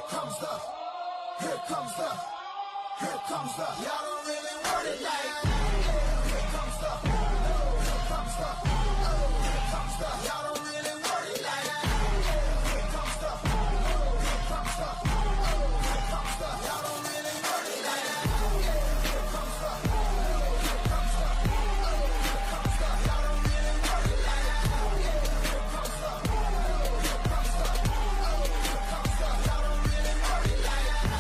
comes the, here comes the, here comes the. Y'all don't really want it like that. Here comes the, here comes the, here comes the. Y'all don't really want it like that. Here comes the, here comes the, here comes the. Y'all don't really want it like that. Here comes the, here comes the, here comes the. Y'all don't really want it like that. Here comes the, here comes the, here comes the. Y'all don't really want it like that.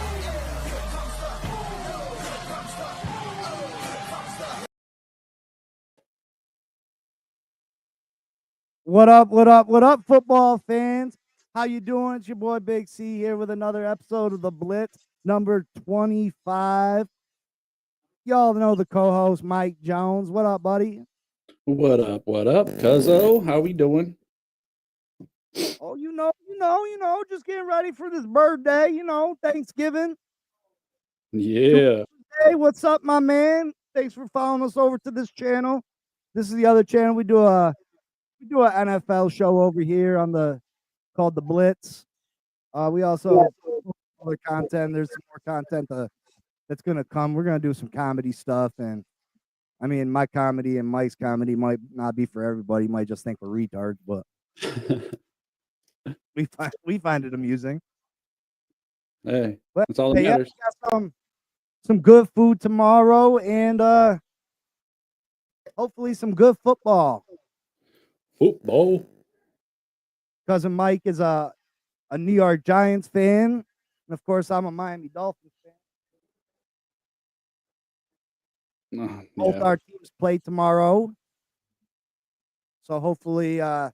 Here comes the, here comes the, here comes the. What up, what up, what up, football fans? How you doing? It's your boy Big C here with another episode of the Blitz, number 25. Y'all know the co-host, Mike Jones. What up, buddy? What up, cuzzo? How we doing? Oh, just getting ready for this birthday, Thanksgiving. Yeah. Hey, what's up, my man? Thanks for following us over to this channel. This is the other channel. We do an NFL show over here called the Blitz. We also other content. There's some more content that's gonna come. We're gonna do some comedy stuff, and I mean, my comedy and Mike's comedy might not be for everybody. You might just think we're retards, but we find it amusing. Hey, But that's all that yeah, matters. we got some good food tomorrow, and hopefully some good football. Football. Cousin Mike is a New York Giants fan, and of course, I'm a Miami Dolphins fan. Both Yeah. our teams play tomorrow, so hopefully, not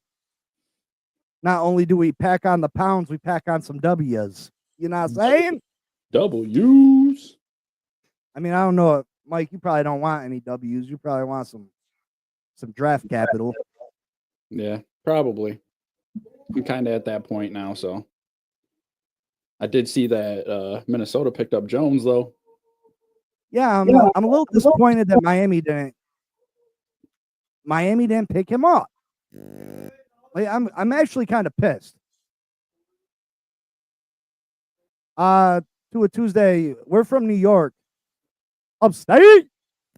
only do we pack on the pounds, we pack on some W's. You know what I'm saying? W's. I mean, I don't know, Mike. You probably don't want any W's. You probably want some draft capital. Yeah, probably. I'm kind of at that point now, so I did see that Minnesota picked up Jones, though. Yeah, I'm a little disappointed that Miami didn't pick him up. Like, I'm actually kind of pissed. To a Tuesday, we're from New York, upstate.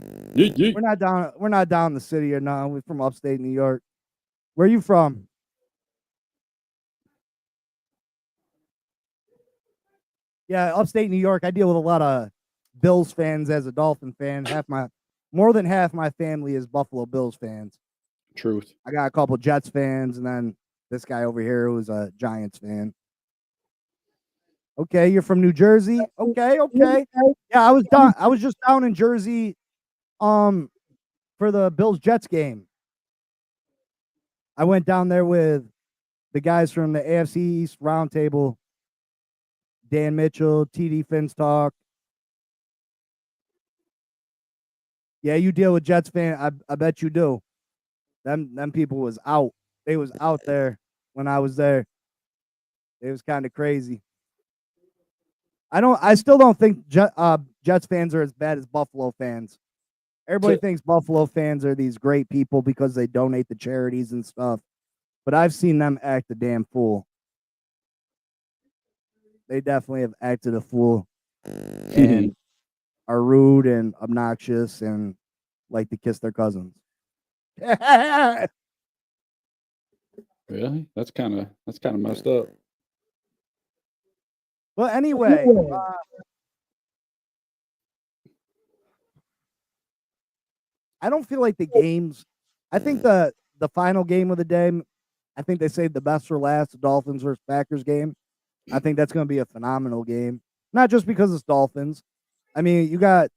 Yeet. We're not down in the city or no. We're from upstate New York. Where are you from? Yeah, upstate New York. I deal with a lot of Bills fans as a Dolphin fan. More than half my family is Buffalo Bills fans. Truth. I got a couple Jets fans, and then this guy over here who's a Giants fan. Okay, you're from New Jersey. Okay. Yeah, I was just down in Jersey, for the Bills Jets game. I went down there with the guys from the AFC East Roundtable, Dan Mitchell, TD Finstock. Yeah, you deal with Jets fan. I bet you do. Them people was out. They was out there when I was there. It was kind of crazy. I still don't think Jets fans are as bad as Buffalo fans. Everybody thinks Buffalo fans are these great people because they donate to charities and stuff. But I've seen them act a damn fool. They definitely have acted a fool and are rude and obnoxious and like to kiss their cousins. Really? That's kind of messed up. Well, anyway, I don't feel like the games. I think the final game of the day, I think they saved the best for last. The Dolphins versus Packers game. I think that's going to be a phenomenal game. Not just because it's Dolphins. I mean, you got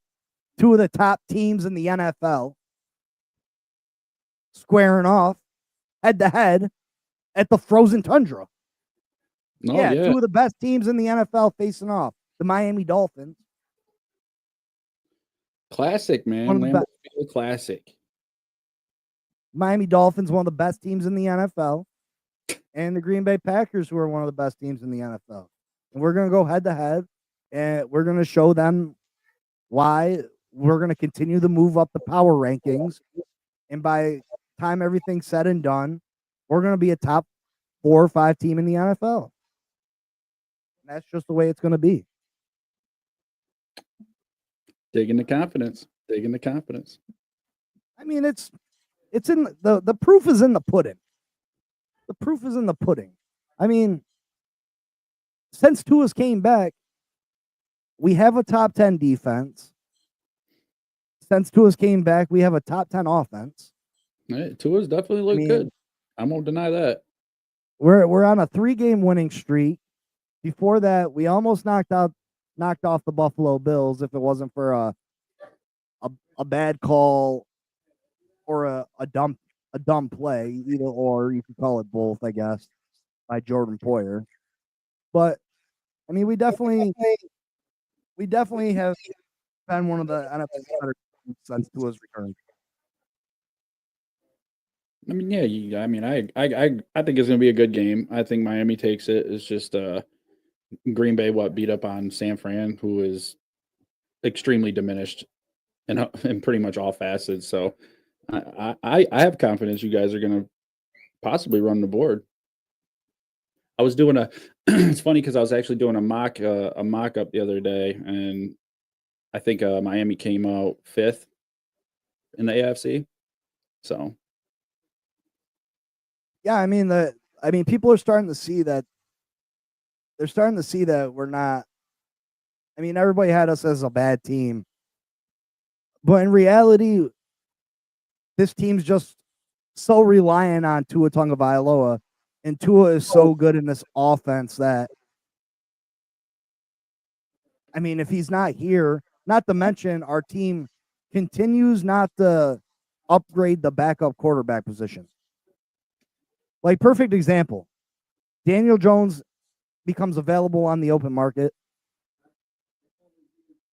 two of the top teams in the NFL squaring off head to head at the frozen tundra. Oh, yeah, yeah, two of the best teams in the NFL facing off. The Miami Dolphins. Classic, man. Lambeau Field classic. Miami Dolphins, one of the best teams in the NFL. And the Green Bay Packers, who are one of the best teams in the NFL. And we're going to go head to head. And we're going to show them why we're going to continue to move up the power rankings. And by the time everything's said and done, we're going to be a top 4 or 5 team in the NFL. And that's just the way it's going to be. Digging the confidence. Digging the confidence. I mean, it's in the proof is in the pudding. The proof is in the pudding. I mean, since Tua's came back, we have a top 10 defense. Since Tua's came back, we have a top 10 offense. Hey, Tua's definitely looked good. I won't deny that. We're on a 3-game winning streak. Before that, we almost knocked off the Buffalo Bills if it wasn't for a bad call or a dumb play, either or. You could call it both, I guess, by Jordan Poyer. But I mean, we definitely have been one of the NFL's better teams since Tua's return. I mean, yeah. I mean, I think it's gonna be a good game. I think Miami takes it. It's just Green Bay beat up on San Fran, who is extremely diminished in pretty much all facets. So I have confidence you guys are gonna possibly run the board. I was doing it's funny because I was actually doing a mock up the other day, and I think Miami came out 5th in the AFC. So yeah, I mean, people are starting to see that. They're starting to see that we're not. I mean, everybody had us as a bad team, but in reality, this team's just so reliant on Tua Tagovailoa, and Tua is so good in this offense that, I mean, if he's not here, not to mention our team continues not to upgrade the backup quarterback position. Like, perfect example, Daniel Jones becomes available on the open market,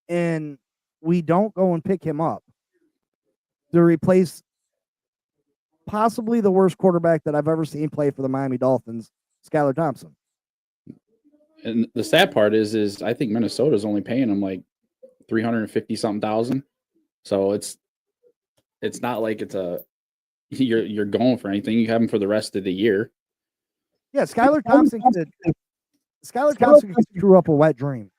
and we don't go and pick him up to replace possibly the worst quarterback that I've ever seen play for the Miami Dolphins, Skylar Thompson. And the sad part is I think Minnesota's only paying him like 350 something thousand. So it's not like you're going for anything. You have him for the rest of the year. Yeah, Skylar Thompson could screw up a wet dream.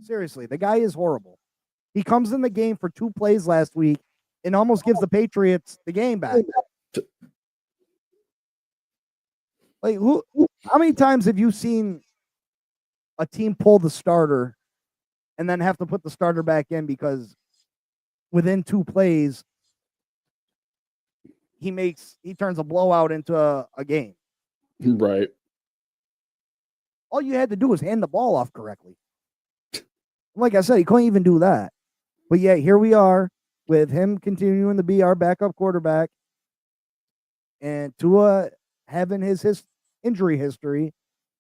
Seriously, the guy is horrible. He comes in the game for 2 plays last week and almost gives the Patriots the game back. Like, how many times have you seen a team pull the starter and then have to put the starter back in because within 2 plays he turns a blowout into a game? Right. All you had to do was hand the ball off correctly. Like I said, he couldn't even do that. But yet here we are with him continuing to be our backup quarterback and Tua having his injury history.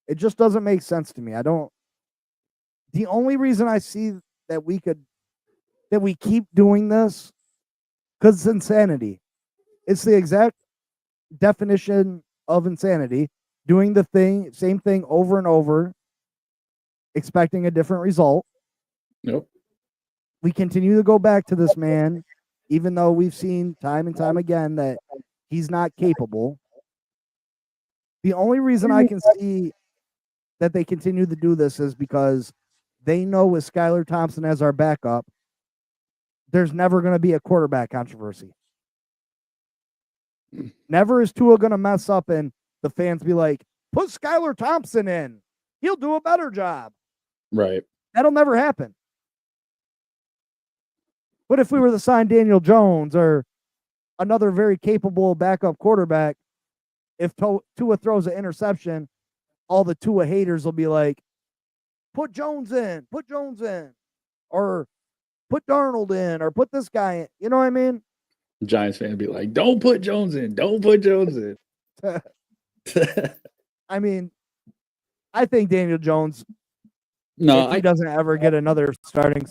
It just doesn't make sense to me. The only reason I see that we keep doing this, because it's insanity. It's the exact definition of insanity. Doing the same thing over and over, expecting a different result. Yep. We continue to go back to this man, even though we've seen time and time again that he's not capable. The only reason I can see that they continue to do this is because they know with Skylar Thompson as our backup, there's never going to be a quarterback controversy. Never is Tua going to mess up and the fans be like, put Skylar Thompson in. He'll do a better job. Right. That'll never happen. But if we were to sign Daniel Jones or another very capable backup quarterback, if Tua throws an interception, all the Tua haters will be like, put Jones in, or put Darnold in, or put this guy in. You know what I mean? Giants fan be like, don't put Jones in. Don't put Jones in. I mean, I think Daniel Jones, if he doesn't ever get another starting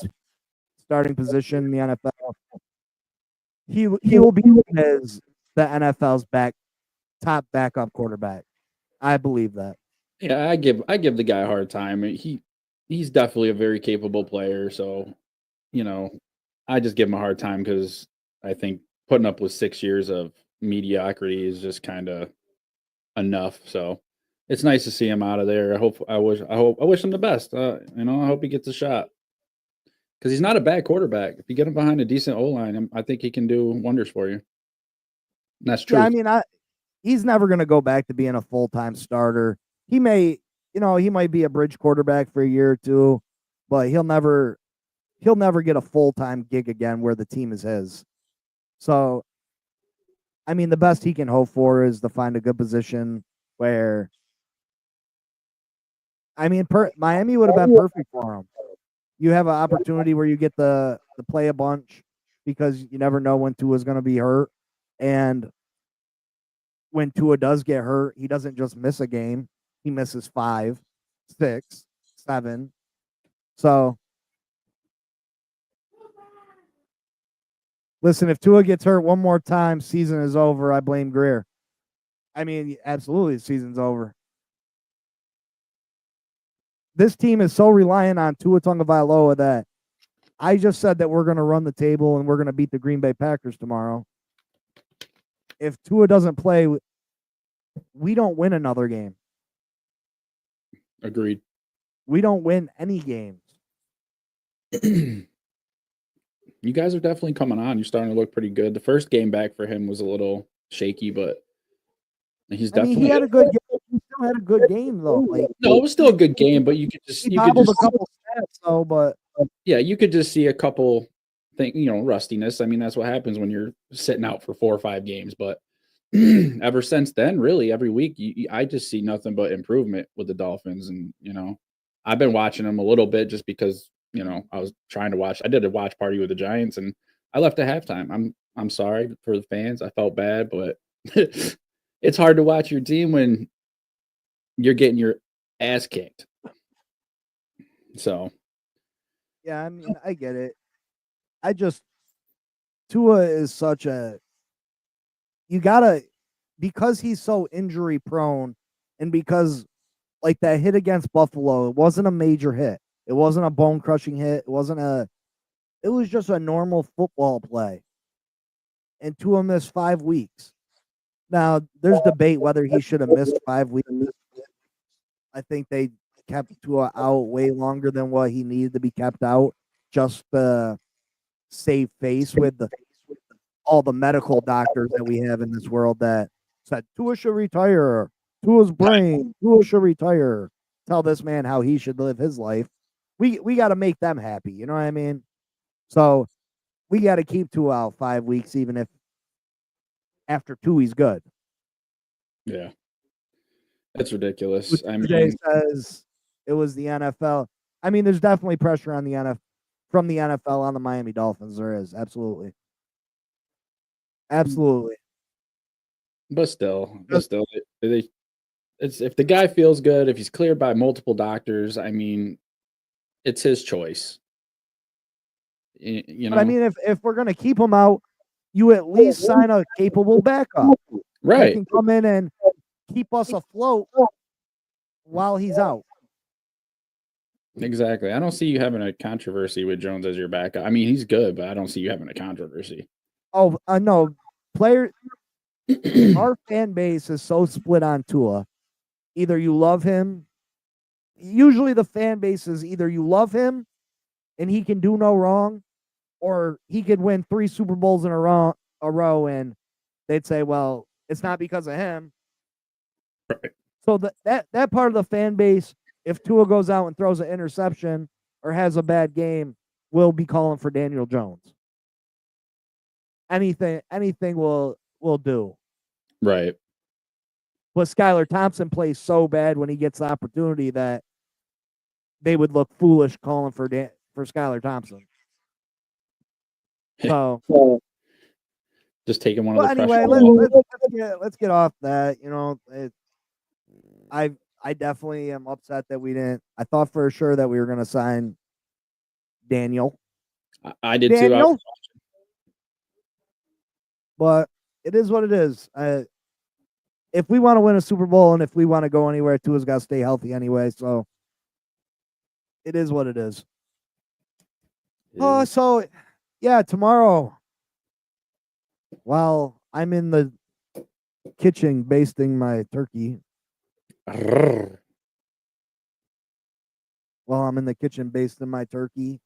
position in the NFL, he will be as the NFL's top backup quarterback. I believe that. Yeah, I give the guy a hard time. He's definitely a very capable player. So, I just give him a hard time because I think putting up with 6 years of mediocrity is just kind of enough. So, it's nice to see him out of there. I wish him the best. You know, I hope he gets a shot because he's not a bad quarterback. If you get him behind a decent O line, I think he can do wonders for you. And that's Yeah, true. I mean, he's never going to go back to being a full-time starter. He may, he might be a bridge quarterback for a year or two, but he'll never get a full-time gig again where the team is his. So, I mean, the best he can hope for is to find a good position where, I mean, Miami would have been perfect for him. You have an opportunity where you get to play a bunch because you never know when Tua's going to be hurt. And when Tua does get hurt, he doesn't just miss a game. He misses 5, 6, 7. So, listen, if Tua gets hurt one more time, season is over. I blame Greer. I mean, absolutely, the season's over. This team is so reliant on Tua Tagovailoa that I just said that we're going to run the table and we're going to beat the Green Bay Packers tomorrow. If Tua doesn't play, we don't win another game. Agreed. We don't win any games. You guys are definitely coming on. You're starting to look pretty good. The first game back for him was a little shaky, but he's definitely. He had a good game. He still had a good game though. Like, no, it was still a good game, but you could just he bobbled a couple stats though. But yeah, you could just see a couple rustiness. I mean, that's what happens when you're sitting out for 4 or 5 games. But ever since then, really, every week, I just see nothing but improvement with the Dolphins. And, I've been watching them a little bit just because, I was trying to watch. I did a watch party with the Giants, and I left at halftime. I'm sorry for the fans. I felt bad, but it's hard to watch your team when you're getting your ass kicked. So. Yeah, I mean, I get it. Tua is such a, because he's so injury prone and because like that hit against Buffalo, it wasn't a major hit. It wasn't a bone crushing hit. It was just a normal football play. And Tua missed 5 weeks. Now, there's debate whether he should have missed 5 weeks. I think they kept Tua out way longer than what he needed to be kept out, just to save face with all the medical doctors that we have in this world that said Tua should retire. Tua's brain. Tua should retire. Tell this man how he should live his life. We got to make them happy. You know what I mean? So we got to keep Tua out 5 weeks, even if after 2 he's good. Yeah. That's ridiculous. I Jay mean, says it was the NFL. I mean, there's definitely pressure on the from the NFL on the Miami Dolphins. There is absolutely. But still, it's if the guy feels good, if he's cleared by multiple doctors, I mean, it's his choice. But I mean, if we're gonna keep him out, you at least sign a capable backup, right? That can come in and keep us afloat while he's out. Exactly. I don't see you having a controversy with Jones as your backup. I mean, he's good, but I don't see you having a controversy. Oh, no. Our fan base is so split on Tua. Either you love him. Usually the fan base is either you love him and he can do no wrong, or he could win 3 Super Bowls in a row and they'd say, well, it's not because of him. Right. So that part of the fan base, if Tua goes out and throws an interception or has a bad game, will be calling for Daniel Jones. Anything will do. Right. But Skylar Thompson plays so bad when he gets the opportunity that they would look foolish calling for Skylar Thompson. So just taking one of the anyway, let's get off that. I definitely am upset that we didn't. I thought for sure that we were going to sign Daniel. I did too. But it is what it is. If we want to win a Super Bowl and if we want to go anywhere, Tua's got to stay healthy anyway. So it is what it is. So yeah, tomorrow, while I'm in the kitchen basting my turkey, while I'm in the kitchen basting my turkey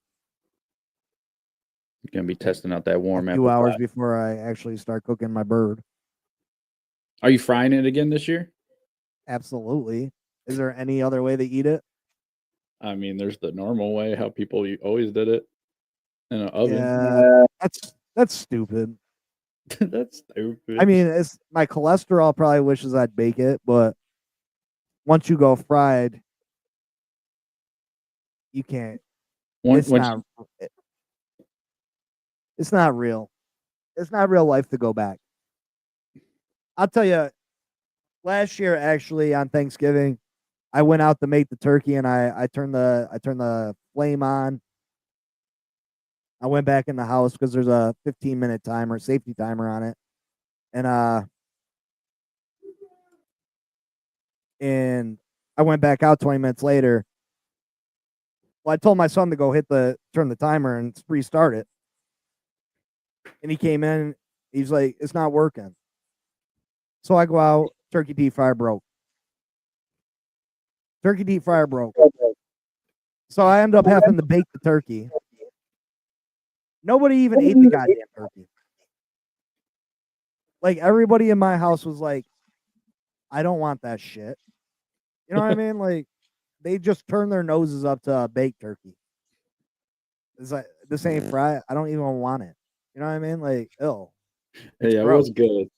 Gonna be testing out that a warm few apple hours pie. before I actually start cooking my bird. Are you frying it again this year? Absolutely. Is there any other way to eat it? I mean, there's the normal way how people always did it in an oven. Yeah, that's stupid. That's I stupid. mean, it's my cholesterol probably wishes I'd bake it, but once you go fried, you can't. It's Once not. It's not real. It's not real life to go back. I'll tell you. Last year, actually, on Thanksgiving, I went out to make the turkey, and I turned the flame on. I went back in the house because there's a 15-minute timer, safety timer on it, and and I went back out 20 minutes later. Well, I told my son to go turn the timer and restart it. And he came in, he's like, it's not working. So I go out, turkey deep fryer broke. Turkey deep fryer broke. So I end up having to bake the turkey. Nobody even ate the goddamn turkey. Like everybody in my house was like, I don't want that shit. You know what I mean? Like they just turn their noses up to a baked turkey. It's like this ain't fried. I don't even want it. You know what I mean? Like, ill. It's yeah, it gross. was good. You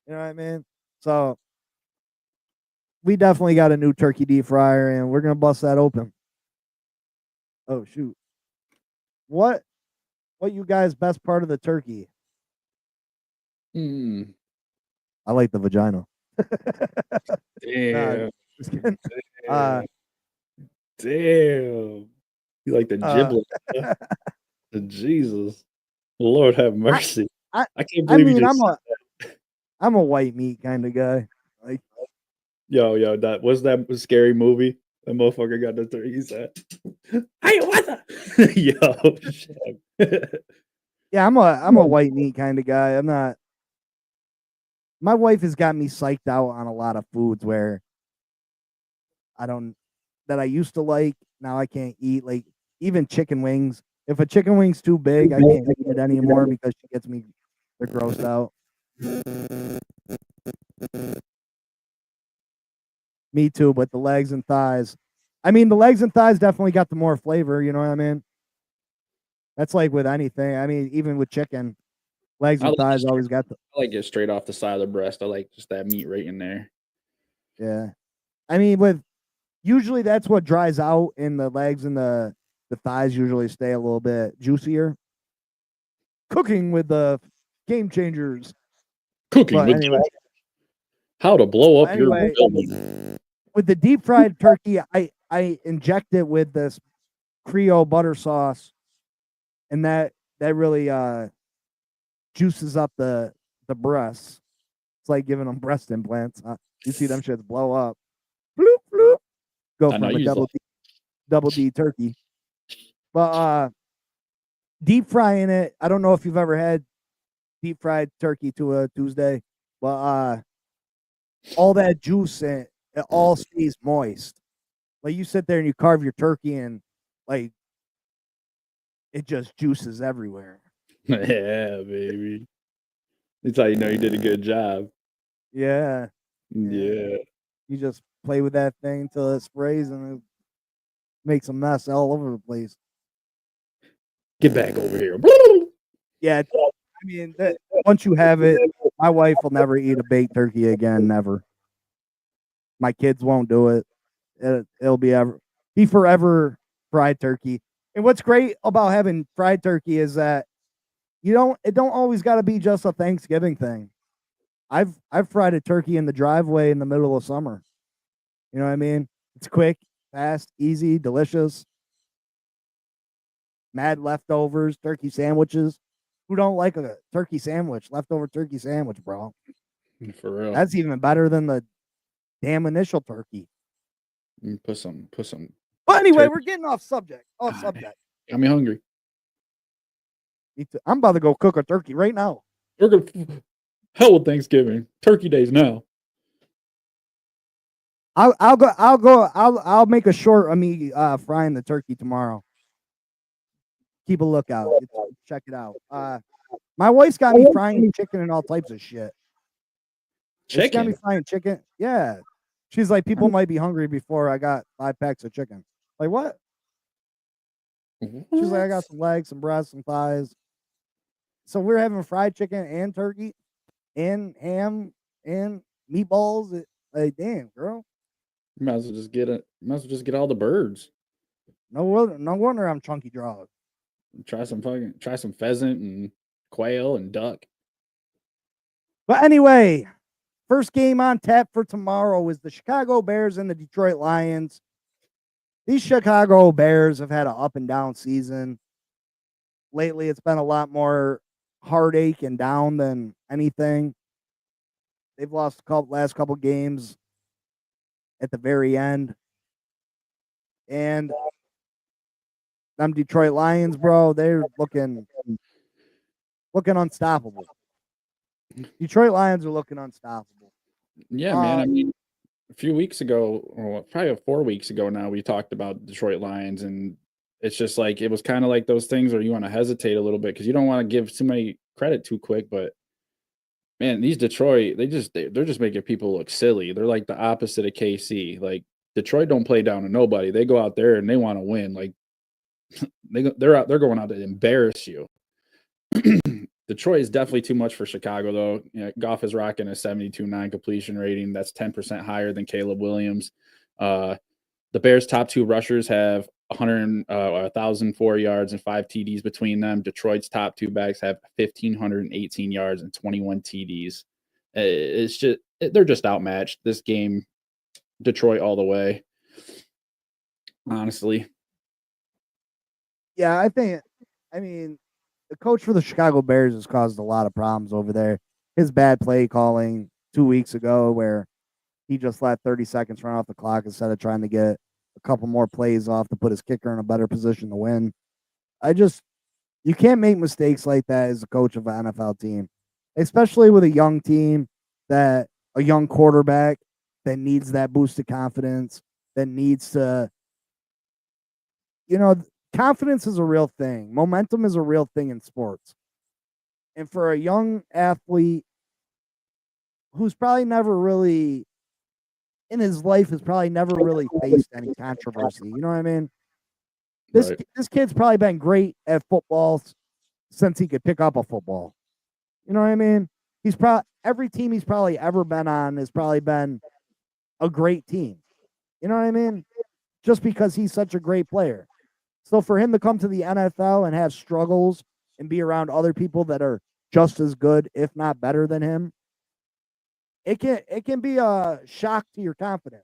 know what I mean? So we definitely got a new turkey deep fryer, and we're gonna bust that open. Oh shoot! What you guys' best part of the turkey? Mm, I like the vagina. Nah, damn, just kidding. Uh, damn. You like the uh, giblet? Huh? Jesus, Lord have I, mercy. I, I can't I believe you mean, just I'm a white meat kind of guy. Like, yo. That was that scary movie. That motherfucker got the turkey set. Hey, what the? Yo, shit. yeah, I'm a white meat kind of guy. I'm not. My wife has got me psyched out on a lot of foods where I don't that I used to like. Now I can't eat. Like even chicken wings. If a chicken wing's too big, I can't eat it anymore because she gets me they're grossed out. Me too, but the legs and thighs. I mean, the legs and thighs definitely got the more flavor. You know what I mean? That's like with anything. I mean, even with chicken, legs I and like it thighs straight, always got the I like it straight off the side of the breast. I like just that meat right in there. yeah. I mean, with usually that's what dries out, and the legs and the thighs usually stay a little bit juicier. Cooking with the game changers. Cooking But with anyway, how to blow but up your anyway, building. with the deep fried turkey, I inject it with this Creole butter sauce, and that really juices up the breasts. It's like giving them breast implants. You see them shits blow up. Bloop bloop. Go I know from a you just like double D turkey. But deep frying it, I don't know if you've ever had deep fried turkey to a Tuesday, but all that juice it all stays moist. Like you sit there and you carve your turkey and like it just juices everywhere. yeah, baby. That's how you know you did a good job. Yeah. Yeah. Yeah. You just play with that thing until it sprays and it makes a mess all over the place. Get back over here. Yeah. I mean, once you have it, my wife will never eat a baked turkey again. Never. My kids won't do it. It'll be forever fried turkey. And what's great about having fried turkey is that it don't always got to be just a Thanksgiving thing. I've fried a turkey in the driveway in the middle of summer. You know what I mean? It's quick, fast, easy, delicious. Mad leftovers, turkey sandwiches. Who don't like a turkey sandwich? Leftover turkey sandwich, bro. For real. That's even better than the damn initial turkey. Put some But anyway, turkey. we're getting off subject. Off Ah, subject. got me hungry. I'm about to go cook a turkey right now. We're gonna hell with Thanksgiving. Turkey days now. I'll make a short of me frying the turkey tomorrow. Keep a lookout. Check it out. My wife's got me frying chicken and all types of shit. She got me Chicken. frying chicken. Yeah. She's like, people might be hungry before I got 5 packs of chicken. Like, what? She's like, I got some legs, some breasts, some thighs. So we're having fried chicken and turkey and ham and meatballs. Like, damn, girl. Might as well just get it. Might as well just get all the birds. No wonder I'm chunky draws. Try some pheasant and quail and duck. But anyway, first game on tap for tomorrow is the Chicago Bears and the Detroit Lions. These Chicago Bears have had an up and down season. Lately, it's been a lot more heartache and down than anything. They've lost last couple games at the very end. And them Detroit Lions, bro, they're looking unstoppable. Detroit Lions are looking unstoppable. Yeah, man. I mean, a few weeks ago, or probably 4 weeks ago now, we talked about Detroit Lions, and it's just like it was kind of like those things where you want to hesitate a little bit because you don't want to give somebody credit too quick. But man, these Detroit, they're just making people look silly. They're like the opposite of KC. Like Detroit don't play down to nobody. They go out there and they want to win. Like they're going out to embarrass you. Detroit is definitely too much for Chicago, though. You know, Goff is rocking a 72.9 completion rating. That's 10% higher than Caleb Williams. The Bears' top 2 rushers have 1,004 yards and 5 TDs between them. Detroit's top 2 backs have 1,518 yards and 21 TDs. It's just they're just outmatched. This game, Detroit all the way. Honestly. Yeah, I mean, the coach for the Chicago Bears has caused a lot of problems over there. His bad play calling 2 weeks ago, where he just let 30 seconds run off the clock instead of trying to get a couple more plays off to put his kicker in a better position to win. You can't make mistakes like that as a coach of an NFL team, especially with a young team a young quarterback that needs that boost of confidence, that needs to, confidence is a real thing. Momentum is a real thing in sports. And for a young athlete who's probably never really in his life has probably never really faced any controversy. You know what I mean? This kid's probably been great at football since he could pick up a football. You know what I mean? He's probably every team he's probably ever been on has probably been a great team. You know what I mean? Just because he's such a great player. So for him to come to the NFL and have struggles and be around other people that are just as good, if not better than him, it can be a shock to your confidence.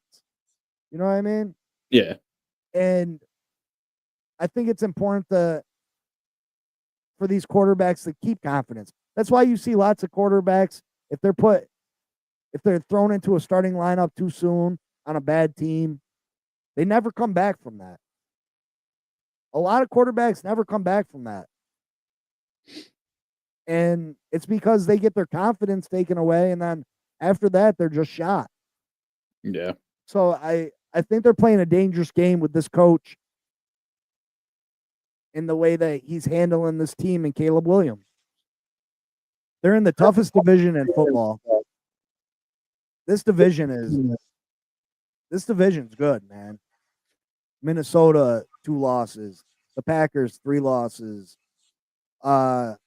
You know what I mean? Yeah. And I think it's important for these quarterbacks to keep confidence. That's why you see lots of quarterbacks, if they're thrown into a starting lineup too soon on a bad team, they never come back from that. A lot of quarterbacks never come back from that. And it's because they get their confidence taken away, and then after that, they're just shot. Yeah. So I think they're playing a dangerous game with this coach in the way that he's handling this team and Caleb Williams. They're in the toughest division in football. This division's good, man. Minnesota, 2 losses. The Packers, 3 losses. The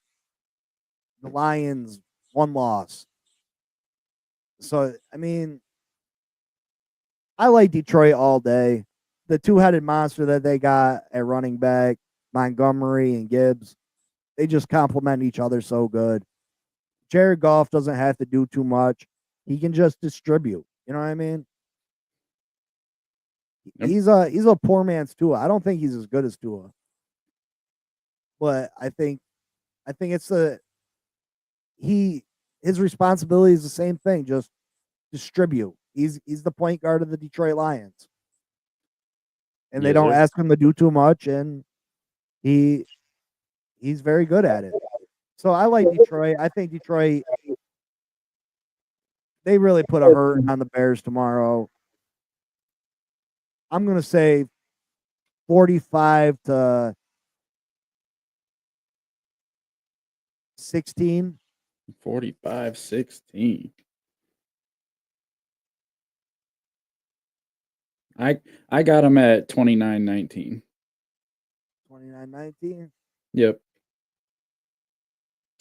Lions, 1 loss. So, I mean, I like Detroit all day. The 2-headed monster that they got at running back, Montgomery and Gibbs, they just complement each other so good. Jared Goff doesn't have to do too much. He can just distribute. You know what I mean? Yep. He's a poor man's Tua. I don't think he's as good as Tua. But I think it's his responsibility is the same thing, just distribute. He's the point guard of the Detroit Lions. And they don't ask him to do too much, and he's very good at it. So I like Detroit. I think Detroit, they really put a hurt on the Bears tomorrow. I'm going to say 45-16. 45-16. I got them at 29-19. 29-19. Yep.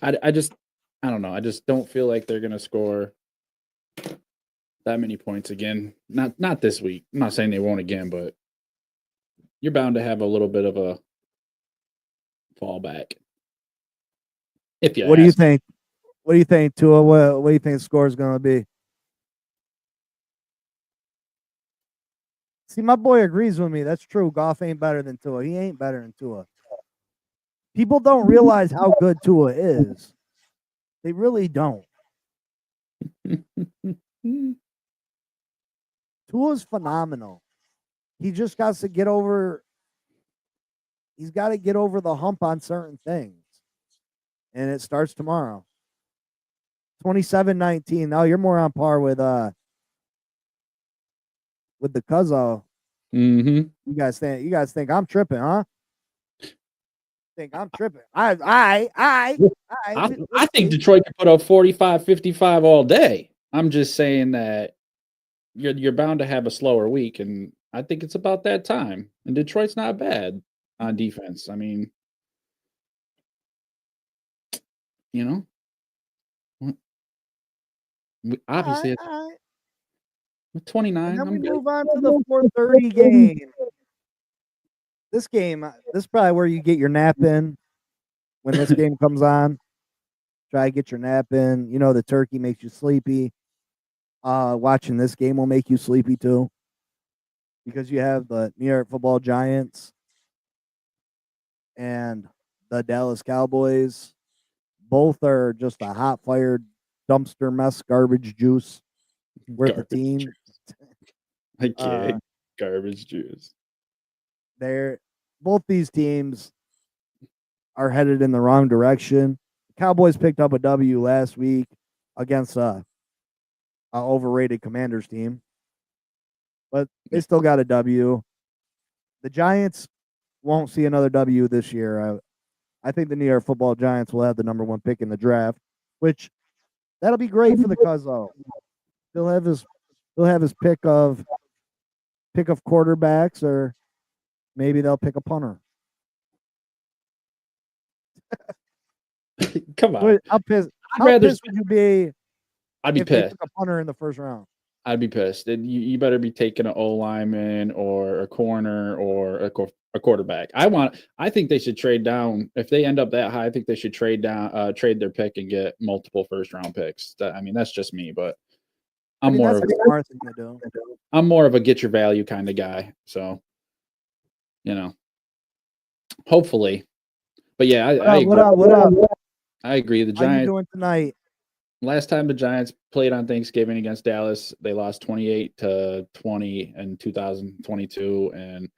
I don't know. I just don't feel like they're gonna score that many points again. Not this week. I'm not saying they won't again, but you're bound to have a little bit of a fallback. If you What do you ask. think? What do you think, Tua? What do you think the score is going to be? See, my boy agrees with me. That's true. Goff ain't better than Tua. He ain't better than Tua. People don't realize how good Tua is. They really don't. Tua's phenomenal. He just got to get over. He's got to get over the hump on certain things. And it starts tomorrow. 27-19. Now you're more on par with the Cuzzo. Mm-hmm. You guys think I'm tripping, huh? Think I'm tripping. I think Detroit could put up 45-55 all day. I'm just saying that you're bound to have a slower week, and I think it's about that time. And Detroit's not bad on defense. I mean, you know, obviously it's with 29. And then we I'm good. move on to the 4:30 game. This is probably where you get your nap in when this game comes on. Try to get your nap in. You know, the turkey makes you sleepy. Watching this game will make you sleepy too. Because you have the New York Football Giants and the Dallas Cowboys. Both are just a hot fired dumpster mess, garbage juice worth a team. I can't. Garbage juice. Both these teams are headed in the wrong direction. Cowboys picked up a W last week against a overrated Commanders team, but they still got a W. The Giants won't see another W this year. I think the New York Football Giants will have the number 1 pick in the draft, which that'll be great for the Cuzzo. He'll have his pick of quarterbacks, or maybe they'll pick a punter. Come on. How pissed would you be? I'd be if they pissed. took a punter in the first round. I'd be pissed. You better be taking an O lineman or a corner or a quarterback. I think they should trade down. If they end up that high, I think they should trade their pick and get multiple first round picks. That's just me, but I'm more of a smart thing to do. I'm more of a get your value kind of guy. So, hopefully. But yeah, I agree. What up? I agree. The Giants. How you doing tonight? Last time the Giants played on Thanksgiving against Dallas, they lost 28-20 in 2022, and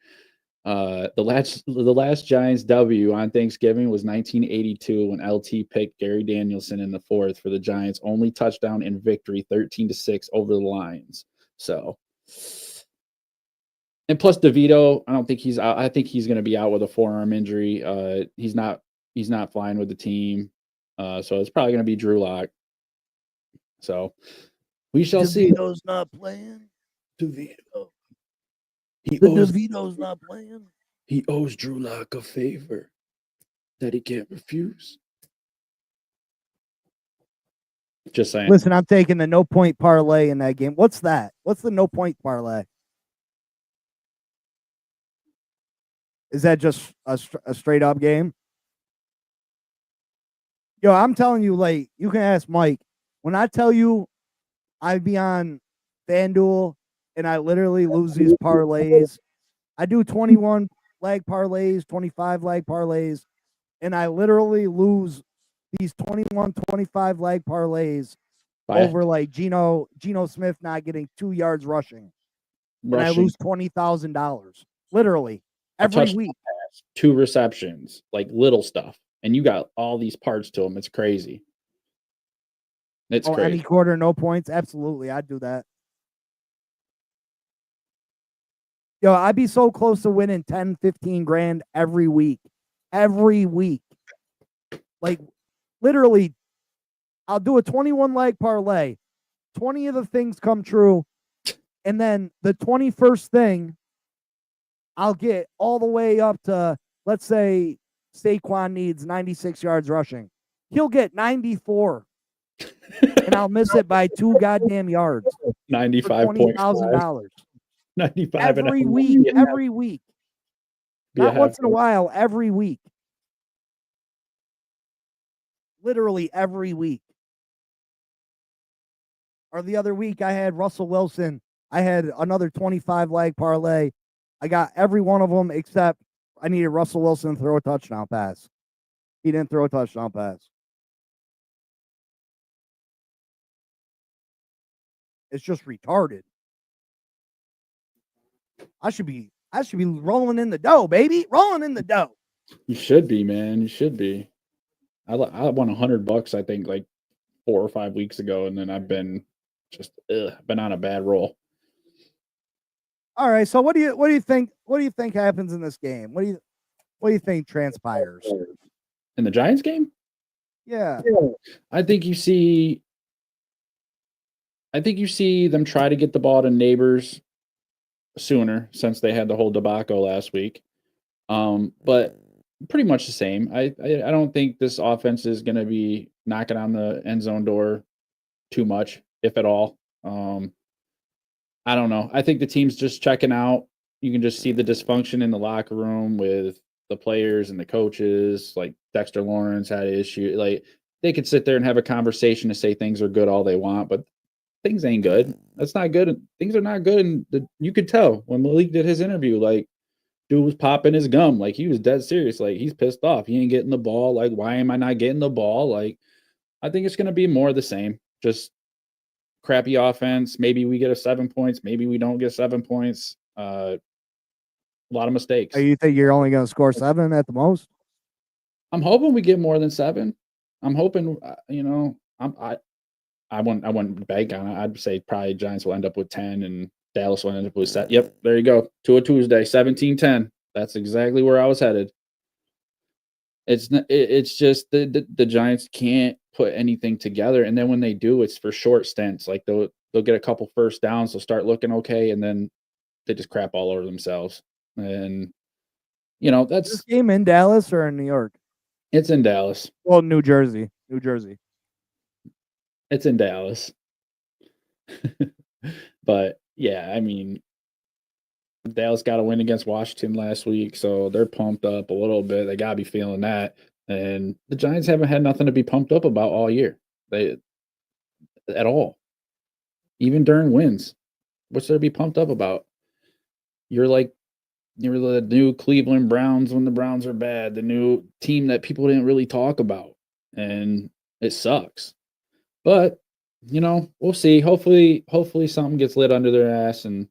the last Giants W on Thanksgiving was 1982 when LT picked Gary Danielson in the 4th for the Giants' only touchdown in victory, 13-6 over the Lions. So, and plus DeVito, I don't think he's out. I think he's going to be out with a forearm injury. He's not flying with the team, so it's probably going to be Drew Lock. So we shall see. DeVito's not playing. DeVito. DeVito's not playing. He owes Drew Lock a favor that he can't refuse. Just saying. Listen, I'm taking the no point parlay in that game. What's that? What's the no point parlay? Is that just a straight up game? Yo, I'm telling you, like, you can ask Mike. When I tell you I'd be on FanDuel and I literally lose these parlays, I do 21 leg parlays, 25 leg parlays, and I literally lose these 21, 25 leg parlays over like Geno Smith not getting 2 yards rushing. And I lose $20,000 literally every week. 2 receptions, like little stuff. And you got all these parts to them. It's crazy. It's crazy. Any quarter, no points? Absolutely. I'd do that. I'd be so close to winning 10, 15 grand every week. Every week. Like, literally, I'll do a 21 leg parlay. 20 of the things come true. And then the 21st thing, I'll get all the way up to, let's say, Saquon needs 96 yards rushing. He'll get 94. And I'll miss it by 2 goddamn yards. 95.5. $20,000. 95 Every week. Every week. Not once in a while, every week. Literally every week. Or the other week, I had Russell Wilson. I had another 25 leg parlay. I got every one of them except I needed Russell Wilson to throw a touchdown pass. He didn't throw a touchdown pass. It's just retarded. I should be rolling in the dough, baby. Rolling in the dough. You should be, man. You should be. I won $100, I think, like 4 or 5 weeks ago, and then I've been been on a bad roll. All right. So what do you think? What do you think happens in this game? What do you think transpires in the Giants game? Yeah. I think you see them try to get the ball to Neighbors sooner since they had the whole debacle last week. But pretty much the same. I don't think this offense is going to be knocking on the end zone door too much, if at all. I don't know. I think the team's just checking out. You can just see the dysfunction in the locker room with the players and the coaches. Like Dexter Lawrence had an issue. Like they could sit there and have a conversation to say things are good all they want, but things ain't good. That's not good. Things are not good. And you could tell when Malik did his interview, like dude was popping his gum. Like he was dead serious. Like he's pissed off. He ain't getting the ball. Like, why am I not getting the ball? Like, I think it's going to be more of the same. Just crappy offense. Maybe we get 7 points. Maybe we don't get 7 points. A lot of mistakes. You think you're only going to score 7 at the most? I'm hoping we get more than 7. I'm hoping, I wouldn't bank on it. I'd say probably Giants will end up with 10 and Dallas will end up with 7. Yep, there you go. To a Tuesday, 17-10. That's exactly where I was headed. It's just the Giants can't put anything together, and then when they do, it's for short stints. Like they'll get a couple first downs, they'll start looking okay, and then they just crap all over themselves. And that's this game in Dallas or in New York? It's in Dallas. Well, New Jersey. It's in Dallas. But yeah, I mean, Dallas got a win against Washington last week, so they're pumped up a little bit. They gotta be feeling that. And the Giants haven't had nothing to be pumped up about all year. They at all. Even during wins. What's there to be pumped up about? You're the new Cleveland Browns when the Browns are bad, the new team that people didn't really talk about. And it sucks. But, we'll see. Hopefully something gets lit under their ass and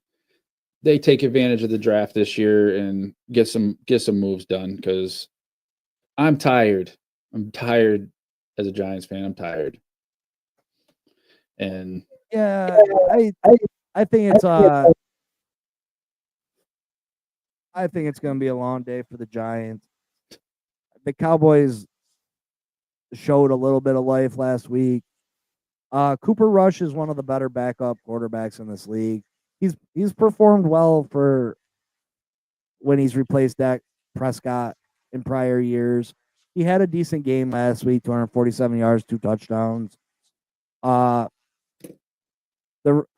they take advantage of the draft this year and get some moves done, because I'm tired. I'm tired as a Giants fan. I'm tired. And yeah, I think it's going to be a long day for the Giants. The Cowboys showed a little bit of life last week. Cooper Rush is one of the better backup quarterbacks in this league. He's performed well for when he's replaced Dak Prescott in prior years. He had a decent game last week, 247 yards, 2 touchdowns. The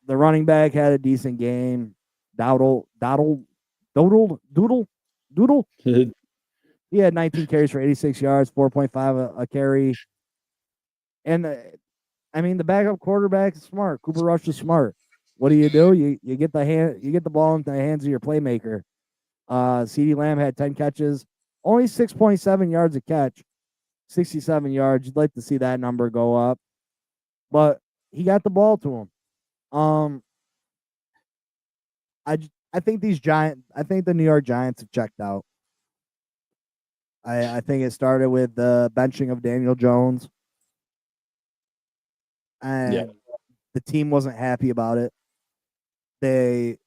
running back had a decent game. Doodle. He had 19 carries for 86 yards, 4.5 a carry. And I mean, the backup quarterback is smart. Cooper Rush is smart. What do? You get the ball into the hands of your playmaker. CeeDee Lamb had 10 catches, only 6.7 yards a catch, 67 yards. You'd like to see that number go up, but he got the ball to him. I think the New York Giants have checked out. I think it started with the benching of Daniel Jones, and the team wasn't happy about it. They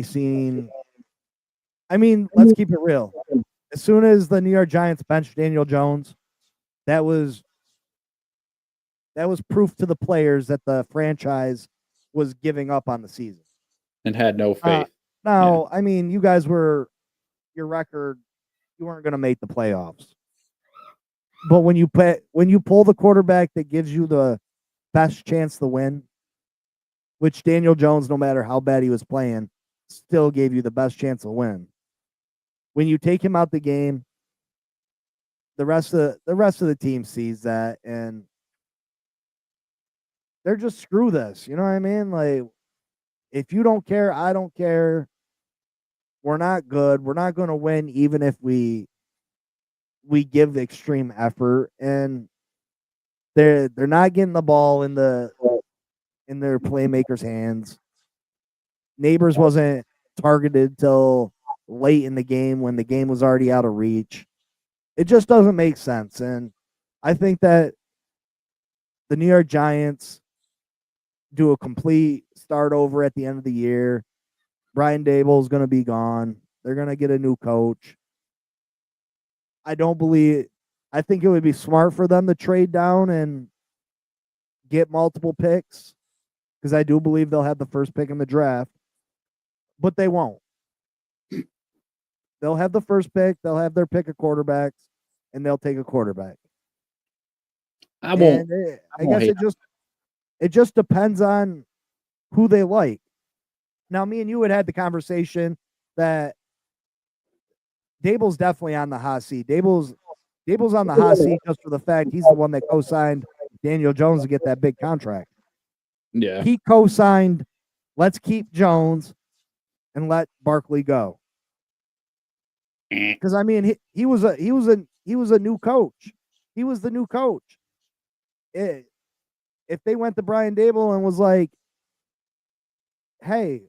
seen I mean, let's keep it real. As soon as the New York Giants benched Daniel Jones, that was proof to the players that the franchise was giving up on the season. And had no Uh, faith. now, I mean, you guys were your record. You weren't going to make the playoffs. But when you pull the quarterback that gives you the best chance to win, which Daniel Jones, no matter how bad he was playing, still gave you the best chance to win. When you take him out the game, the rest of the team sees that, and they're just screw this. You know what I mean? Like, if you don't care, I don't care. We're not good. We're not going to win, even if we give extreme effort, and they're not getting the ball in their playmakers' hands. Neighbors wasn't targeted till late in the game when the game was already out of reach. It just doesn't make sense, and I think that the New York Giants do a complete start over at the end of the year. Brian Dable is going to be gone. They're going to get a new coach. I think it would be smart for them to trade down and get multiple picks, because I do believe they'll have the first pick in the draft, but they won't. They'll have the first pick. They'll have their pick of quarterbacks, and they'll take a quarterback. I won't. I guess it just depends on who they like. Now, me and you had the conversation that Dable's definitely on the hot seat. Dable's on the hot seat just for the fact he's the one that co-signed Daniel Jones to get that big contract. Yeah. He co-signed, let's keep Jones and let Barkley go. Because I mean, he was a new coach. He was the new coach. If they went to Brian Dable and was like, hey,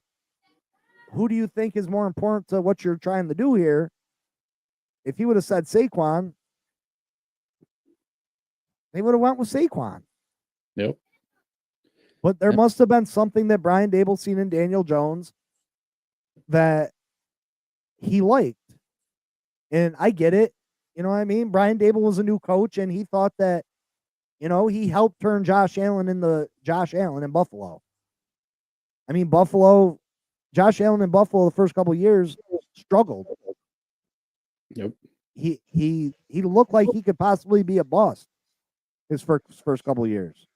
who do you think is more important to what you're trying to do here? If he would have said Saquon, they would have went with Saquon. Yep. But there must have been something that Brian Dable seen in Daniel Jones that he liked. And I get it. You know what I mean? Brian Dable was a new coach, and he thought that, he helped turn Josh Allen in Buffalo. I mean, Josh Allen in Buffalo the first couple of years struggled. Yep. He looked like he could possibly be a bust his first couple of years.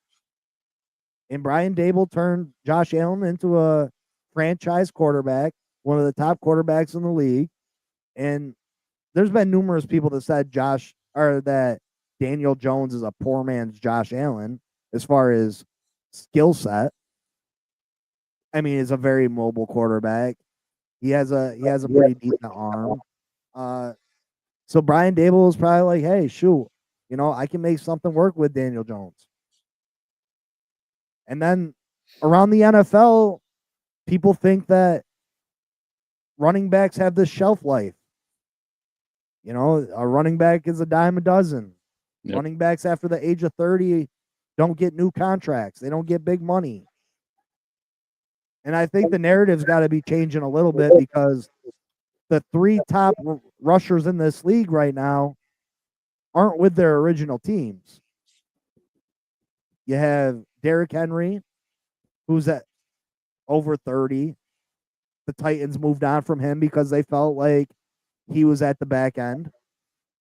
And Brian Dable turned Josh Allen into a franchise quarterback, one of the top quarterbacks in the league. And there's been numerous people that said that Daniel Jones is a poor man's Josh Allen as far as skill set. I mean, he's a very mobile quarterback. He has a pretty decent arm. So Brian Dable was probably like, hey, shoot, I can make something work with Daniel Jones. And then around the NFL, people think that running backs have this shelf life. A running back is a dime a dozen. Yep. Running backs after the age of 30 don't get new contracts. They don't get big money. And I think the narrative's got to be changing a little bit, because the three top rushers in this league right now aren't with their original teams. You have Derrick Henry, who's at over 30. The Titans moved on from him because they felt like he was at the back end.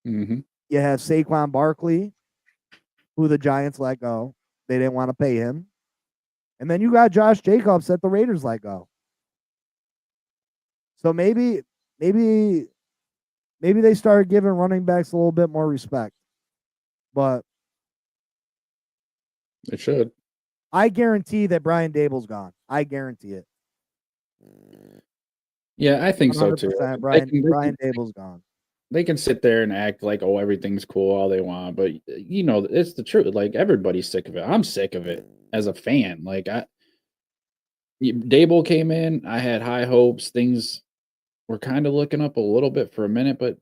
Mm-hmm. You have Saquon Barkley, who the Giants let go. They didn't want to pay him. And then you got Josh Jacobs that the Raiders let go. So maybe they started giving running backs a little bit more respect. But it should. I guarantee that Brian Dable's gone. I guarantee it. Yeah, I think so too. Brian Dable's gone. They can sit there and act like, oh, everything's cool all they want, but it's the truth. Like, everybody's sick of it. I'm sick of it as a fan. Like, Dable came in, I had high hopes. Things were kind of looking up a little bit for a minute, but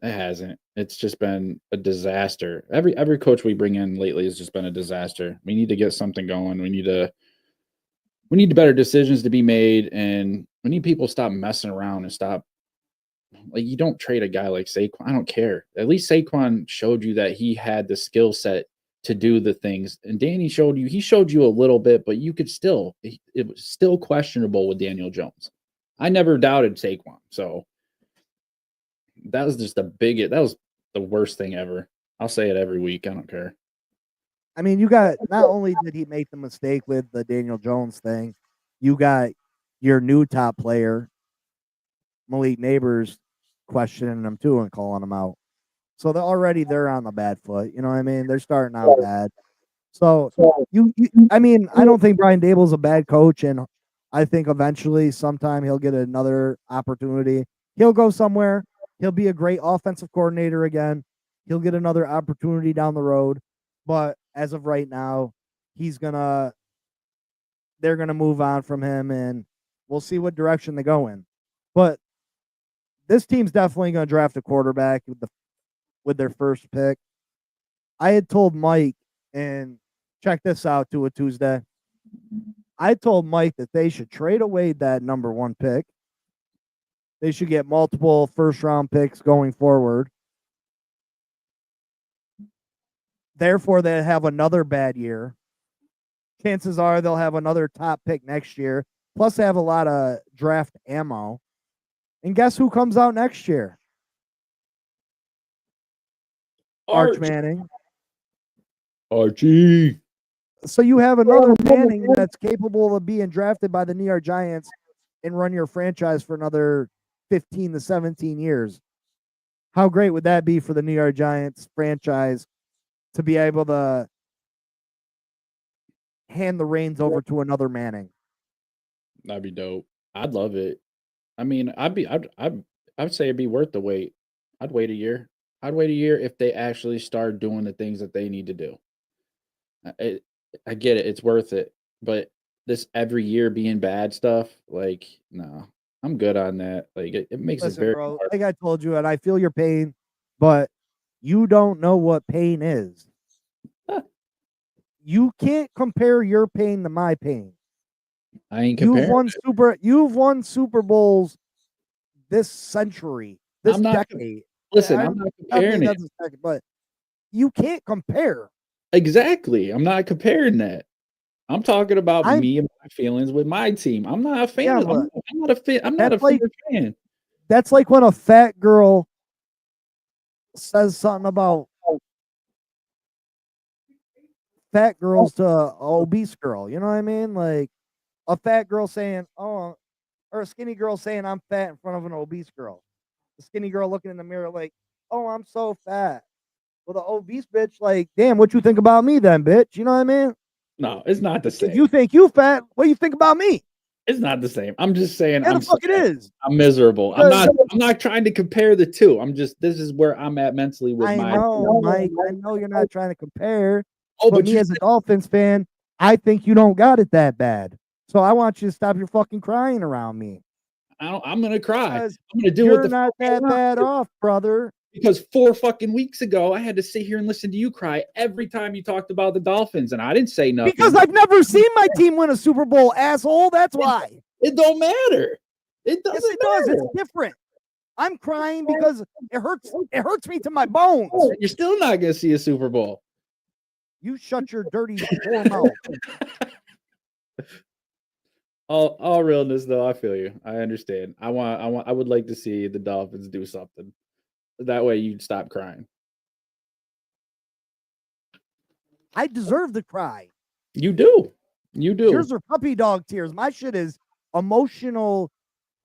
it hasn't. It's just been a disaster. Every coach we bring in lately has just been a disaster. We need to get something going. We need better decisions to be made, and we need people to stop messing around and stop like you don't trade a guy like Saquon. I don't care. At least Saquon showed you that he had the skill set to do the things, and Danny showed you a little bit, but you could still it was still questionable with Daniel Jones. I never doubted Saquon, so that was just that was the worst thing ever. I'll say it every week. I don't care. I mean, you got not only did he make the mistake with the Daniel Jones thing, you got your new top player, Malik Neighbors, questioning him too and calling him out. So they're on the bad foot. You know what I mean? They're starting out bad. So I mean, I don't think Brian Dable's a bad coach, and I think eventually, sometime, he'll get another opportunity. He'll go somewhere. He'll be a great offensive coordinator again. He'll get another opportunity down the road. But as of right now, they're gonna move on from him, and we'll see what direction they go in. But this team's definitely gonna draft a quarterback with their first pick. I had told Mike, and check this out to a Tuesday. I told Mike that they should trade away that number 1 pick. They should get multiple first round picks going forward. Therefore, they have another bad year. Chances are they'll have another top pick next year. Plus, they have a lot of draft ammo. And guess who comes out next year? Arch Manning. Archie. So you have another Manning that's capable of being drafted by the New York Giants and run your franchise for another 15 to 17 years. How great would that be for the New York Giants franchise to be able to hand the reins over to another Manning? That'd be dope. I'd love it. I mean, I'd say it'd be worth the wait. I'd wait a year. I'd wait a year if they actually start doing the things that they need to do. I get it. It's worth it. But this every year being bad stuff, like, no, I'm good on that. Like, it makes Listen, it very bro, hard. like I told you, and I feel your pain, but you don't know what pain is. You can't compare your pain to my pain. I ain't comparing. You've won Super Bowls this century, this I'm not decade. listen, I'm not comparing it. But you can't compare. Exactly. I'm not comparing that. I'm talking about me and my feelings with my team. I'm not a fan. Yeah, I'm not a fan. I'm not a like, fan. That's like when a fat girl says something about fat girls to an obese girl. You know what I mean? Like a fat girl saying, "Oh," or a skinny girl saying, "I'm fat" in front of an obese girl. The skinny girl looking in the mirror like, "Oh, I'm so fat." Well, the obese bitch, like, "Damn, what you think about me then, bitch?" You know what I mean? No, it's not the same. If you think you fat, what do you think about me? It's not the same. I'm just saying. Yeah, the fuck it is. I'm miserable. I'm not trying to compare the two. This is where I'm at mentally with I my. know, Mike. I know you're not trying to compare. Oh, but me as a Dolphins fan, I think you don't got it that bad. So I want you to stop your fucking crying around me. I'm gonna cry. Because I'm gonna do you're what the not that bad off, brother. Because 4 fucking weeks ago, I had to sit here and listen to you cry every time you talked about the Dolphins, and I didn't say nothing. Because I've never seen my team win a Super Bowl, asshole. That's why. It don't matter. It doesn't Yes, it does. matter. It's different. I'm crying because it hurts. It hurts me to my bones. You're still not gonna see a Super Bowl. You shut your dirty poor mouth. All realness, though, I feel you. I understand. I would like to see the Dolphins do something. That way, you'd stop crying. I deserve to cry. You do. You do. Yours are puppy dog tears. My shit is emotional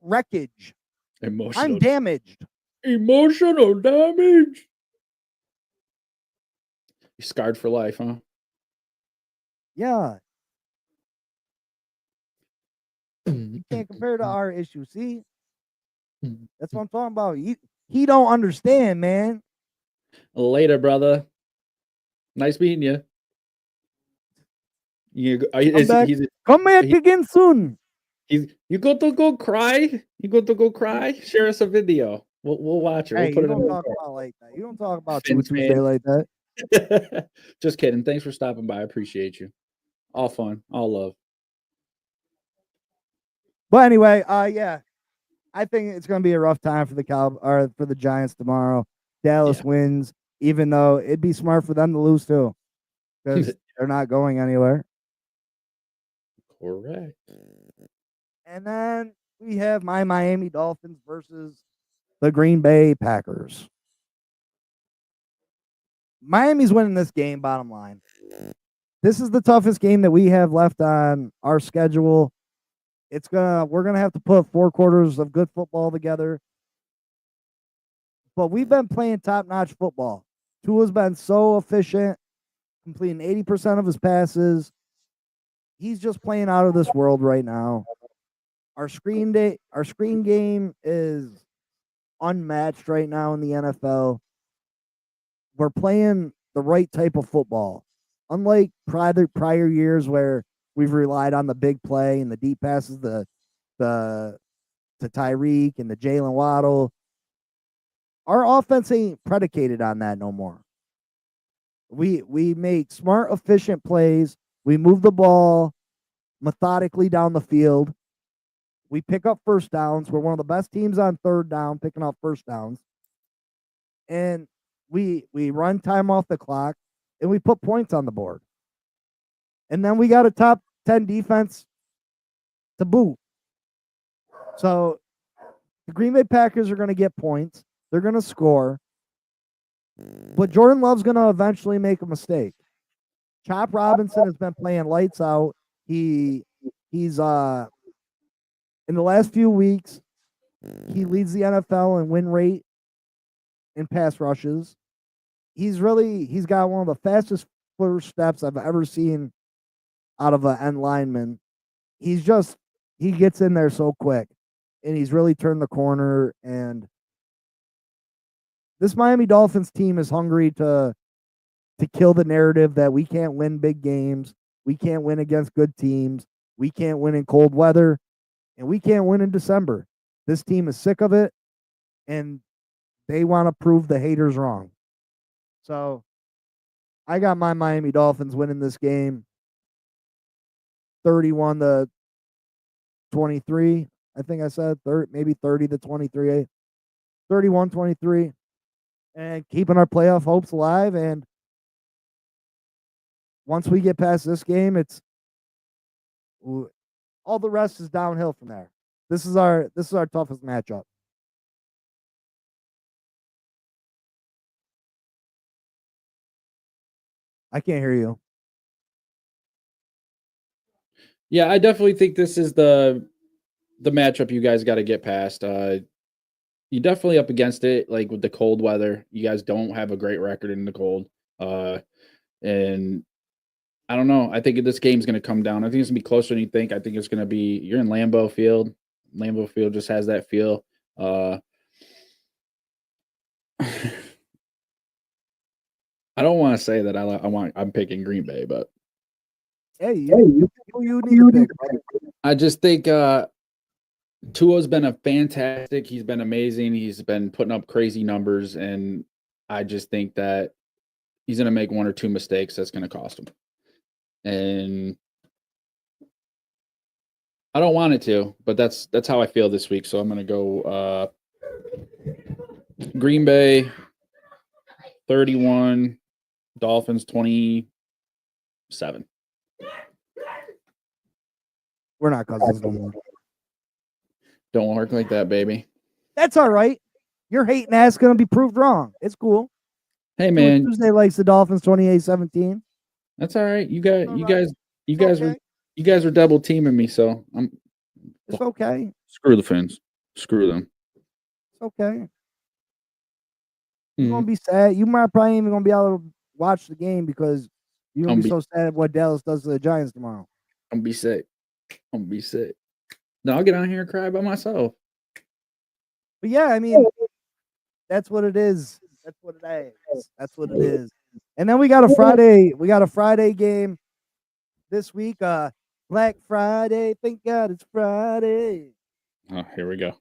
wreckage. I'm damaged. Emotional damage. You're scarred for life, huh? Yeah. You can't compare to our issue. See? That's what I'm talking about. He don't understand, man. Later, brother. Nice meeting you. Come back again soon. You got to go cry. You got to go cry. Share us a video. We'll watch it. Hey, we'll put you don't talk about like that. You don't talk about Tuesday like that. Just kidding. Thanks for stopping by. I appreciate you. All fun. All love. But anyway, yeah. I think it's going to be a rough time for the Giants tomorrow. Dallas wins, even though it'd be smart for them to lose too, because they're not going anywhere. Correct. And then we have my Miami Dolphins versus the Green Bay Packers. Miami's winning this game, bottom line. This is the toughest game that we have left on our schedule. We're gonna have to put 4 quarters of good football together. But we've been playing top-notch football. Tua's been so efficient, completing 80% of his passes. He's just playing out of this world right now. Our screen game is unmatched right now in the NFL. We're playing the right type of football. Unlike prior years where we've relied on the big play and the deep passes to Tyreek and the Jalen Waddle. Our offense ain't predicated on that no more. We make smart, efficient plays. We move the ball methodically down the field. We pick up first downs. We're one of the best teams on third down, picking up first downs. And we run time off the clock, and we put points on the board. And then we got a top 10 defense to boot. So the Green Bay Packers are going to get points. They're going to score. But Jordan Love's going to eventually make a mistake. Chop Robinson has been playing lights out. He's in the last few weeks, he leads the NFL in win rate in pass rushes. He's got one of the fastest first steps I've ever seen out of an end lineman. He gets in there so quick, and he's really turned the corner. And this Miami Dolphins team is hungry to kill the narrative that we can't win big games, we can't win against good teams, we can't win in cold weather, and we can't win in December. This team is sick of it, and they want to prove the haters wrong. So I got my Miami Dolphins winning this game 31-23. I think I said maybe 30-23, 31-23, and keeping our playoff hopes alive. And once we get past this game, all the rest is downhill from there. This is our toughest matchup. I can't hear you. Yeah, I definitely think this is the matchup you guys got to get past. You're definitely up against it, like with the cold weather. You guys don't have a great record in the cold. And I don't know. I think this game's going to come down. I think it's going to be closer than you think. I think it's going to be, you're in Lambeau Field. Lambeau Field just has that feel. I don't want to say that I'm picking Green Bay, but you need to pick. I just think Tua's been a fantastic. He's been amazing. He's been putting up crazy numbers, and I just think that he's going to make 1 or 2 mistakes that's going to cost him. And I don't want it to, but that's how I feel this week. So I'm going to go Green Bay 31, Dolphins 27. We're not cousins no more. Don't work like that, baby. That's all right. Your hating ass going to be proved wrong. It's cool. Hey, man. Tuesday likes the Dolphins 28-17. That's all right. You guys are double teaming me, so it's okay. Screw the Finns. Screw them. It's okay. You're gonna be sad. You might probably even gonna be able to watch the game because you're gonna be so sad at what Dallas does to the Giants tomorrow. I'm gonna be sick. No, I'll get on here and cry by myself. But yeah, I mean, that's what it is. That's what it is. And then we got a Friday game this week. Black Friday. Thank God it's Friday. Oh, here we go.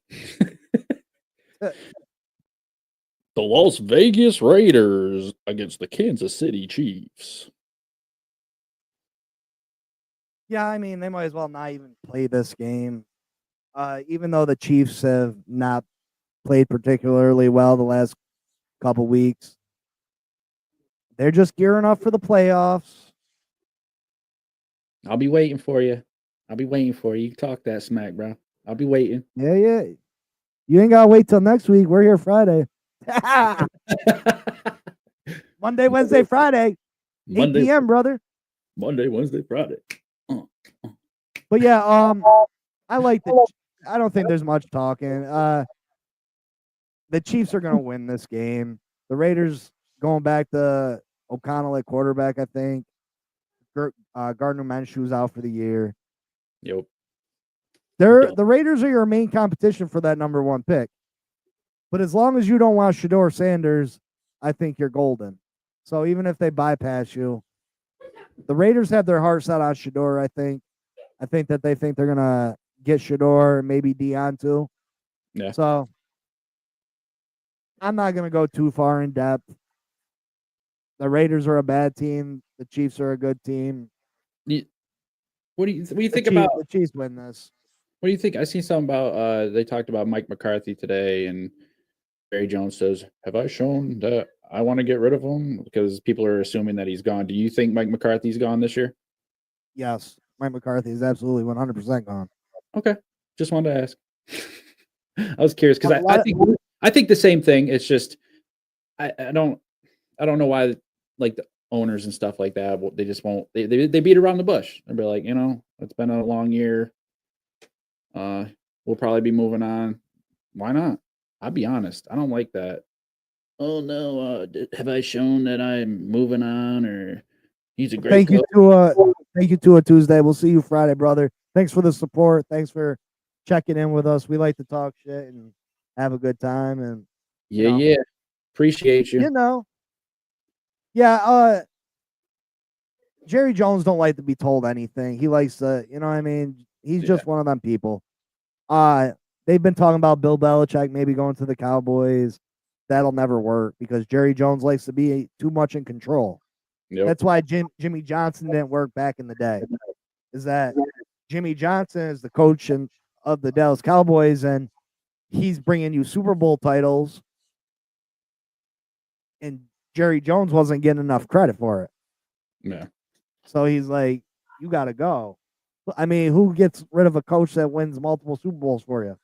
The Las Vegas Raiders against the Kansas City Chiefs. Yeah, I mean, they might as well not even play this game. Even though the Chiefs have not played particularly well the last couple weeks, they're just gearing up for the playoffs. I'll be waiting for you. You talk that smack, bro. I'll be waiting. Yeah. You ain't gotta wait till next week. We're here Friday. Monday, Wednesday, Friday, 8 p.m., brother. Monday, Wednesday, Friday. But yeah, I like I don't think there's much talking. The Chiefs are gonna win this game. The Raiders going back to O'Connell at quarterback, I think. Gardner Minshew's out for the year. Yep. The Raiders are your main competition for that number 1 pick. But as long as you don't want Shedeur Sanders, I think you're golden. So even if they bypass you, the Raiders have their heart set on Shedeur, I think. I think that they think they're going to get Shedeur and maybe Dion too. Yeah. So I'm not going to go too far in depth. The Raiders are a bad team. The Chiefs are a good team. What do you think about the Chiefs win this? What do you think? I seen something about they talked about Mike McCarthy today, and Barry Jones says, "Have I shown that I want to get rid of him?" Because people are assuming that he's gone. Do you think Mike McCarthy's gone this year? Yes, Mike McCarthy is absolutely 100% gone. Okay, just wanted to ask. I was curious because I think the same thing. It's just I don't know why like the owners and stuff like that they just won't they beat around the bush. They'll be like, it's been a long year. We'll probably be moving on. Why not? I'll be honest. I don't like that. Oh no, have I shown that I'm moving on, or he's a great thank you to a Tuesday. We'll see you Friday, brother. Thanks for the support. Thanks for checking in with us. We like to talk shit and have a good time, and yeah. Appreciate you. Yeah, Jerry Jones don't like to be told anything. He likes to, he's just one of them people. They've been talking about Bill Belichick maybe going to the Cowboys. That'll never work because Jerry Jones likes to be too much in control. Yep. That's why Jimmy Johnson didn't work back in the day. Is that Jimmy Johnson is the coach of the Dallas Cowboys, and he's bringing you Super Bowl titles, and Jerry Jones wasn't getting enough credit for it. Yeah. So he's like, you got to go. I mean, who gets rid of a coach that wins multiple Super Bowls for you?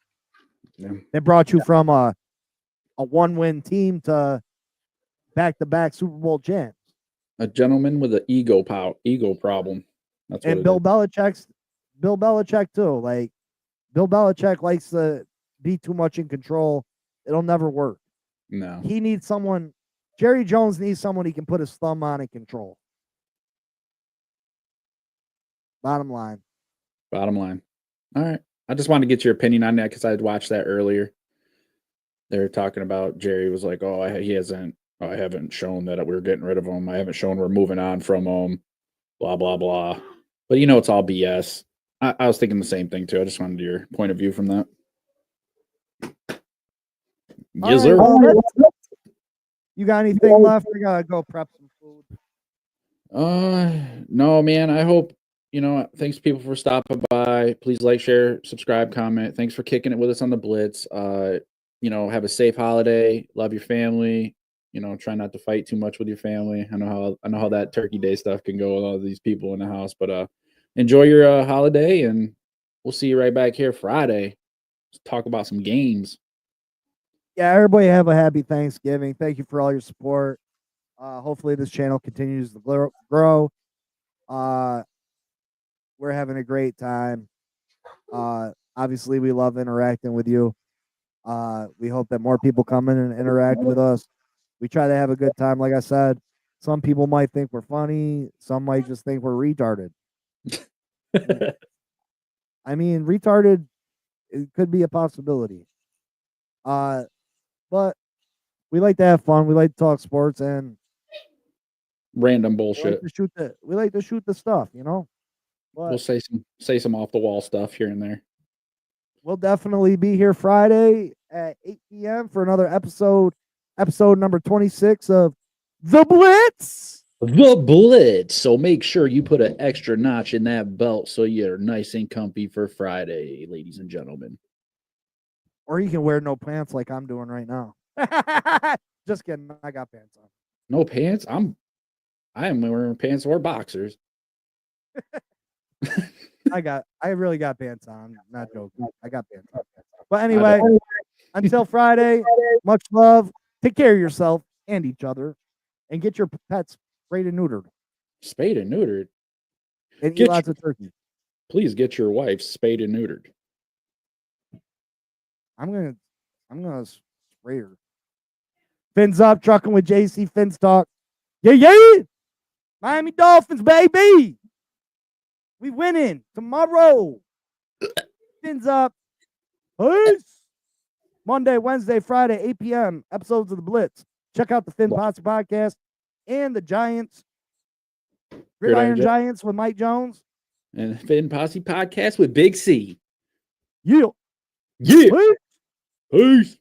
Yeah. They brought you from a 1-win team to back-to-back Super Bowl champs. A gentleman with an ego problem. That's what. And Bill Belichick too. Like Bill Belichick likes to be too much in control. It'll never work. No. He needs someone. Jerry Jones needs someone he can put his thumb on and control. Bottom line. All right. I just wanted to get your opinion on that because I had watched that earlier. They were talking about Jerry was like, I haven't shown that we're getting rid of him. I haven't shown we're moving on from him, blah, blah, blah. But it's all BS. I was thinking the same thing too. I just wanted your point of view from that. Yes, sir. You got anything left? I gotta go prep some food. No, man. I hope, thanks people for stopping by. Please like, share, subscribe, comment. Thanks for kicking it with us on the Blitz. Have a safe holiday. Love your family. Try not to fight too much with your family. I know how that Turkey Day stuff can go with all these people in the house, but enjoy your holiday, and we'll see you right back here Friday. Let's talk about some games. Yeah, everybody have a happy Thanksgiving. Thank you for all your support. Hopefully this channel continues to grow. We're having a great time. Obviously, we love interacting with you. We hope that more people come in and interact with us. We try to have a good time. Like I said, some people might think we're funny. Some might just think we're retarded. I mean, retarded, it could be a possibility. But we like to have fun. We like to talk sports and random bullshit. We like to shoot the stuff, But we'll say some off the wall stuff here and there. We'll definitely be here Friday at 8 p.m. for another episode number 26 of The Blitz. The Blitz. So make sure you put an extra notch in that belt so you're nice and comfy for Friday, ladies and gentlemen. Or you can wear no pants like I'm doing right now. Just kidding. I got pants on. No pants? I am wearing pants or boxers. I really got pants on. Not joking. I got pants on. But anyway, until Friday, much love. Take care of yourself and each other, and get your pets sprayed and neutered, Spayed and neutered. and eat Get lots of turkey. Please get your wife spayed and neutered. I'm gonna spray her. Fins up, trucking with JC Fins Talk. Yeah, yeah. Miami Dolphins, baby. We winning tomorrow. Fins up. Peace. Monday, Wednesday, Friday, 8 p.m. episodes of the Blitz. Check out the Finn Posse podcast and the Giants. Gridiron Giants with Mike Jones. And Finn Posse podcast with Big C. Yeah. Yeah. Peace. Peace.